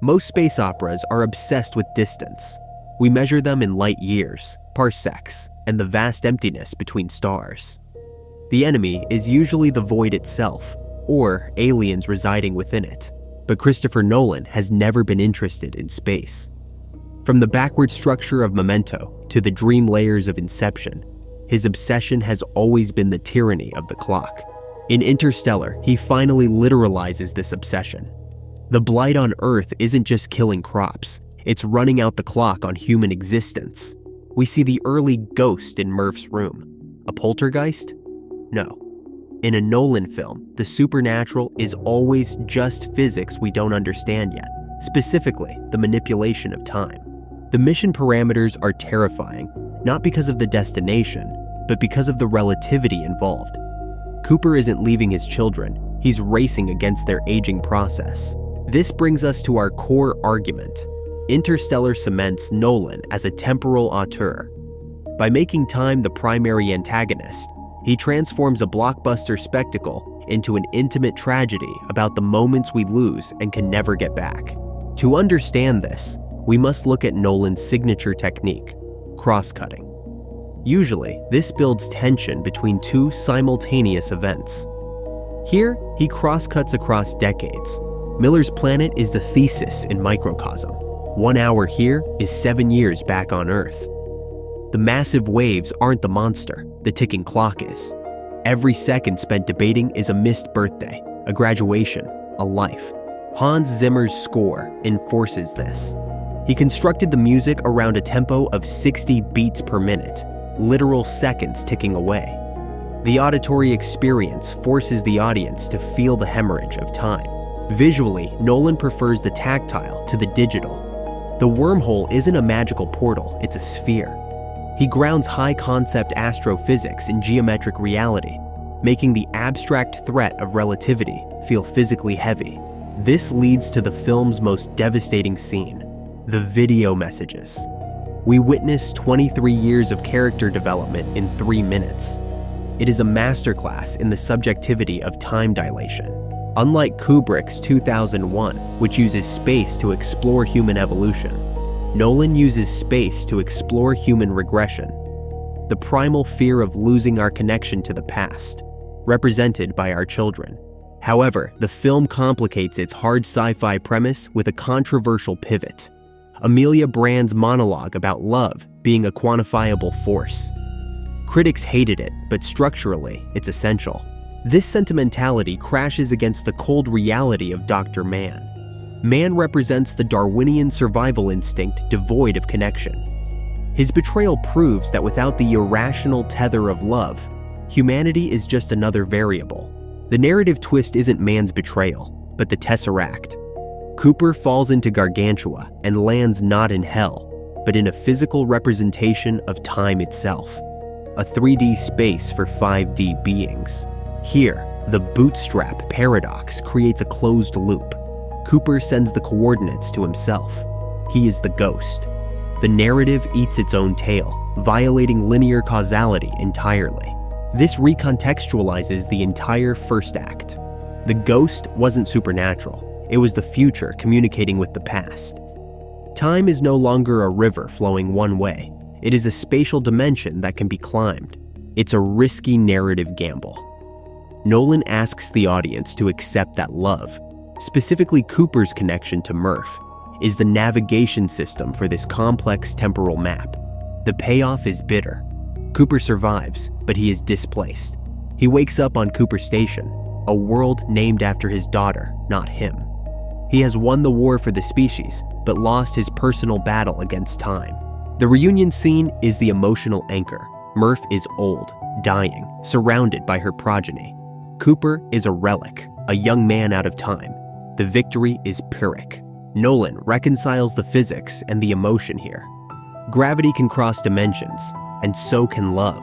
Most space operas are obsessed with distance. We measure them in light years, parsecs, and the vast emptiness between stars. The enemy is usually the void itself, or aliens residing within it. But Christopher Nolan has never been interested in space. From the backward structure of Memento to the dream layers of Inception, his obsession has always been the tyranny of the clock. In Interstellar, he finally literalizes this obsession. The blight on Earth isn't just killing crops, it's running out the clock on human existence. We see the early ghost in Murph's room. A poltergeist? No. In a Nolan film, the supernatural is always just physics we don't understand yet, specifically the manipulation of time. The mission parameters are terrifying, not because of the destination, but because of the relativity involved. Cooper isn't leaving his children, he's racing against their aging process. This brings us to our core argument. Interstellar cements Nolan as a temporal auteur. By making time the primary antagonist, he transforms a blockbuster spectacle into an intimate tragedy about the moments we lose and can never get back. To understand this, we must look at Nolan's signature technique, cross-cutting. Usually, this builds tension between two simultaneous events. Here, he cross-cuts across decades. Miller's planet is the thesis in microcosm. 1 hour here is 7 years back on Earth. The massive waves aren't the monster, the ticking clock is. Every second spent debating is a missed birthday, a graduation, a life. Hans Zimmer's score enforces this. He constructed the music around a tempo of 60 beats per minute, literal seconds ticking away. The auditory experience forces the audience to feel the hemorrhage of time. Visually, Nolan prefers the tactile to the digital. The wormhole isn't a magical portal, it's a sphere. He grounds high-concept astrophysics in geometric reality, making the abstract threat of relativity feel physically heavy. This leads to the film's most devastating scene, the video messages. We witness 23 years of character development in 3 minutes. It is a masterclass in the subjectivity of time dilation. Unlike Kubrick's 2001, which uses space to explore human evolution, Nolan uses space to explore human regression, the primal fear of losing our connection to the past, represented by our children. However, the film complicates its hard sci-fi premise with a controversial pivot. Amelia Brand's monologue about love being a quantifiable force. Critics hated it, but structurally, it's essential. This sentimentality crashes against the cold reality of Dr. Mann. Mann represents the Darwinian survival instinct devoid of connection. His betrayal proves that without the irrational tether of love, humanity is just another variable. The narrative twist isn't Mann's betrayal, but the Tesseract. Cooper falls into Gargantua and lands not in hell, but in a physical representation of time itself. A 3D space for 5D beings. Here, the Bootstrap Paradox creates a closed loop. Cooper sends the coordinates to himself. He is the ghost. The narrative eats its own tail, violating linear causality entirely. This recontextualizes the entire first act. The ghost wasn't supernatural. It was the future communicating with the past. Time is no longer a river flowing one way. It is a spatial dimension that can be climbed. It's a risky narrative gamble. Nolan asks the audience to accept that love, specifically Cooper's connection to Murph, is the navigation system for this complex temporal map. The payoff is bitter. Cooper survives, but he is displaced. He wakes up on Cooper Station, a world named after his daughter, not him. He has won the war for the species, but lost his personal battle against time. The reunion scene is the emotional anchor. Murph is old, dying, surrounded by her progeny. Cooper is a relic, a young man out of time. The victory is Pyrrhic. Nolan reconciles the physics and the emotion here. Gravity can cross dimensions, and so can love.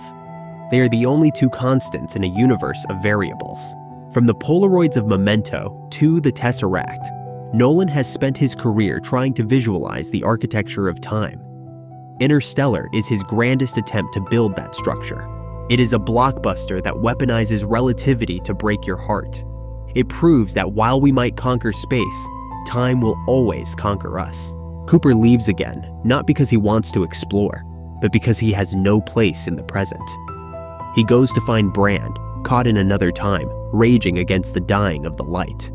They are the only two constants in a universe of variables. From the Polaroids of Memento to the Tesseract, Nolan has spent his career trying to visualize the architecture of time. Interstellar is his grandest attempt to build that structure. It is a blockbuster that weaponizes relativity to break your heart. It proves that while we might conquer space, time will always conquer us. Cooper leaves again, not because he wants to explore, but because he has no place in the present. He goes to find Brand, caught in another time, raging against the dying of the light.